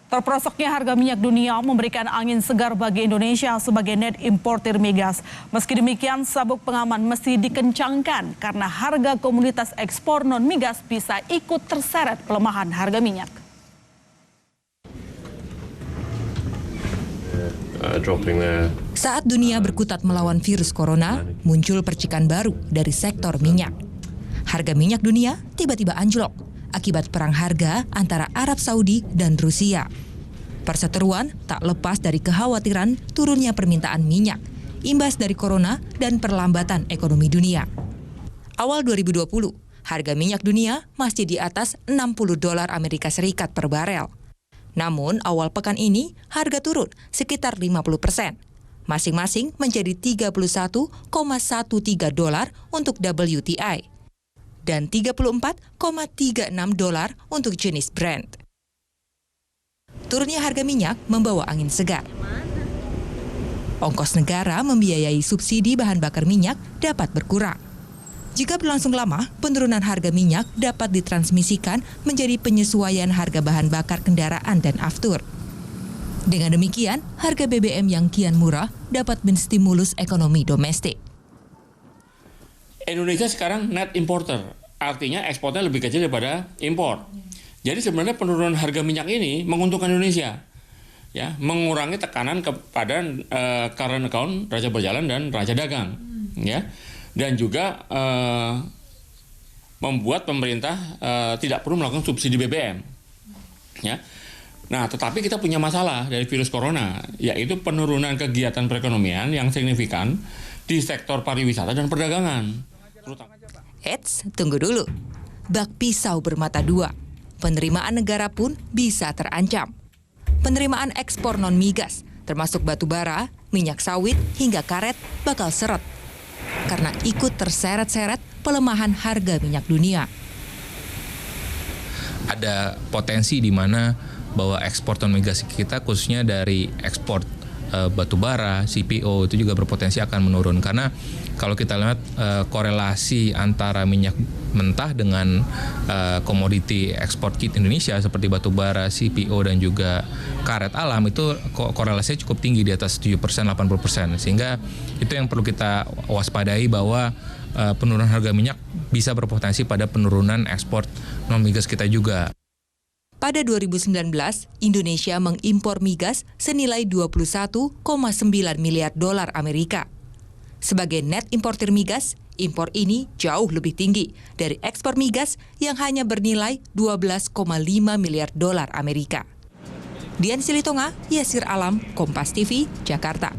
Terperosoknya harga minyak dunia memberikan angin segar bagi Indonesia sebagai net importer migas. Meski demikian, sabuk pengaman mesti dikencangkan karena harga komoditas ekspor non-migas bisa ikut terseret pelemahan harga minyak. Saat dunia berkutat melawan virus corona, muncul percikan baru dari sektor minyak. Harga minyak dunia tiba-tiba anjlok akibat perang harga antara Arab Saudi dan Rusia. Perseteruan tak lepas dari kekhawatiran turunnya permintaan minyak, imbas dari corona dan perlambatan ekonomi dunia. Awal 2020, harga minyak dunia masih di atas $60 Amerika Serikat per barel. Namun, awal pekan ini harga turun sekitar 50%, masing-masing menjadi $31,13 untuk WTI dan $34,36 untuk jenis Brent. Turunnya harga minyak membawa angin segar. Ongkos negara membiayai subsidi bahan bakar minyak dapat berkurang. Jika berlangsung lama, penurunan harga minyak dapat ditransmisikan menjadi penyesuaian harga bahan bakar kendaraan dan aftur. Dengan demikian, harga BBM yang kian murah dapat menstimulus ekonomi domestik. Indonesia sekarang net importer, artinya ekspornya lebih kecil daripada impor. Jadi sebenarnya penurunan harga minyak ini menguntungkan Indonesia, ya, mengurangi tekanan kepada current account raca berjalan dan raca dagang, ya, dan juga membuat pemerintah tidak perlu melakukan subsidi BBM, ya. Nah, tetapi kita punya masalah dari virus corona, yaitu penurunan kegiatan perekonomian yang signifikan di sektor pariwisata dan perdagangan. Eits, tunggu dulu. Bak pisau bermata dua. Penerimaan negara pun bisa terancam. Penerimaan ekspor non-migas, termasuk batu bara, minyak sawit, hingga karet, bakal seret. Karena ikut terseret-seret pelemahan harga minyak dunia. Ada potensi di mana bahwa ekspor non-migas kita, khususnya dari ekspor batu bara, CPO, itu juga berpotensi akan menurun. Karena kalau kita lihat korelasi antara minyak mentah dengan komoditi ekspor kit Indonesia seperti batu bara, CPO, dan juga karet alam, itu korelasinya cukup tinggi, di atas 7%, 80%. Sehingga itu yang perlu kita waspadai, bahwa penurunan harga minyak bisa berpotensi pada penurunan ekspor non-migas kita juga. Pada 2019, Indonesia mengimpor migas senilai $21,9 miliar Amerika. Sebagai net importer migas, impor ini jauh lebih tinggi dari ekspor migas yang hanya bernilai $12,5 miliar Amerika. Dian Silitonga, Yasir Alam, Kompas TV, Jakarta.